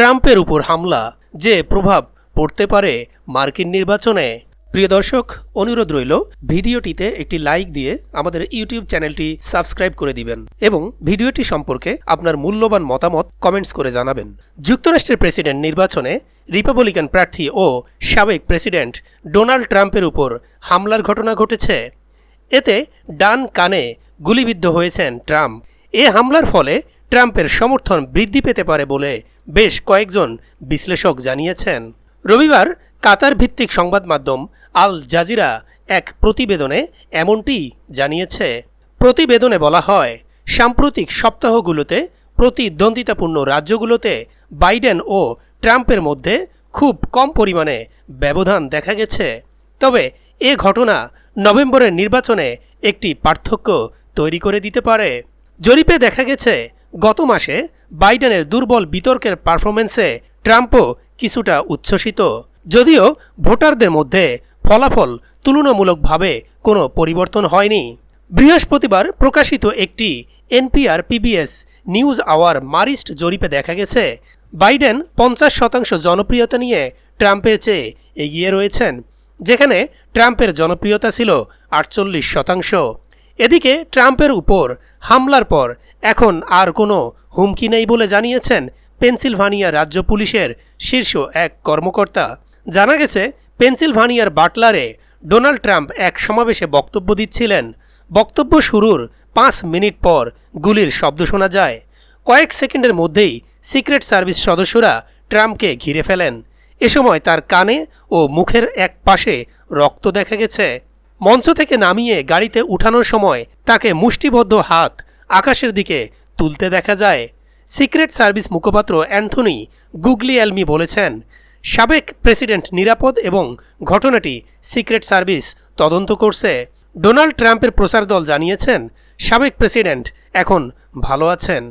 ট্রাম্পের উপর হামলা যে প্রভাব পড়তে পারে মার্কিন নির্বাচনে। প্রিয় দর্শক, অনুরোধ রইল ভিডিওটিতে একটি লাইক দিয়ে আমাদের ইউটিউব চ্যানেলটি সাবস্ক্রাইব করে দিবেন এবং ভিডিওটি সম্পর্কে আপনার মূল্যবান মতামত কমেন্টস করে জানাবেন। যুক্তরাষ্ট্রের প্রেসিডেন্ট নির্বাচনে রিপাবলিকান প্রার্থী ও সাবেক প্রেসিডেন্ট ডোনাল্ড ট্রাম্পের উপর হামলার ঘটনা ঘটেছে। এতে ডান কানে গুলিবিদ্ধ হয়েছেন ট্রাম্প। এ হামলার ফলে ট্রাম্পের সমর্থন বৃদ্ধি পেতে পারে বলে বেশ কয়েকজন বিশ্লেষক জানিয়েছেন। রবিবার কাতার ভিত্তিক সংবাদ মাধ্যম আল জাজিরা এক প্রতিবেদনে এমনটি জানিয়েছে। প্রতিবেদনে বলা হয়, সাম্প্রতিক সপ্তাহগুলোতে প্রতিদ্বন্দ্বিতাপূর্ণ রাজ্যগুলোতে বাইডেন ও ট্রাম্পের মধ্যে খুব কম পরিমাণে ব্যবধান দেখা গেছে। তবে এ ঘটনা নভেম্বরের নির্বাচনে একটি পার্থক্য তৈরি করে দিতে পারে। জরিপে দেখা গেছে, গত মাসে বাইডেনের দুর্বল বিতর্কের পারফরমেন্সে ট্রাম্পও কিছুটা উচ্ছ্বসিত, যদিও ভোটারদের মধ্যে ফলাফল তুলনামূলকভাবে কোনো পরিবর্তন হয়নি। বৃহস্পতিবার প্রকাশিত একটি এনপিআর পিবিএস নিউজ আওয়ার মারিস্ট জরিপে দেখা গেছে, বাইডেন 50% জনপ্রিয়তা নিয়ে ট্রাম্পের চেয়ে এগিয়ে রয়েছেন, যেখানে ট্রাম্পের জনপ্রিয়তা ছিল 48%। এদিকে ট্রাম্পের উপর হামলার পর এখন আর কোনো হুমকি নেই বলে জানিয়েছেন পেনসিলভানিয়া রাজ্য পুলিশের শীর্ষ এক কর্মকর্তা। জানা গেছে, পেনসিলভানিয়ার বাটলারে ডোনাল্ড ট্রাম্প এক সমাবেশে বক্তব্য দিচ্ছিলেন। বক্তব্য শুরুর 5 মিনিট পর গুলির শব্দ শোনা যায়। কয়েক সেকেন্ডের মধ্যেই সিক্রেট সার্ভিস সদস্যরা ট্রাম্পকে ঘিরে ফেলেন। এ সময় তার কানে ও মুখের এক পাশে রক্ত দেখা গেছে। মঞ্চ থেকে নামিয়ে গাড়িতে উঠানোর সময় তাকে মুষ্টিবদ্ধ হাত আকাশের দিকে তুলতে দেখা যায়। সিক্রেট সার্ভিস মুখপাত্র অ্যান্থনি গুগলিয়েলমি বলেছেন, সাবেক প্রেসিডেন্ট নিরাপদ এবং ঘটনাটি সিক্রেট সার্ভিস তদন্ত করছে। ডোনাল্ড ট্রাম্পের প্রচার দল জানিয়েছেন, সাবেক প্রেসিডেন্ট এখন ভালো আছেন।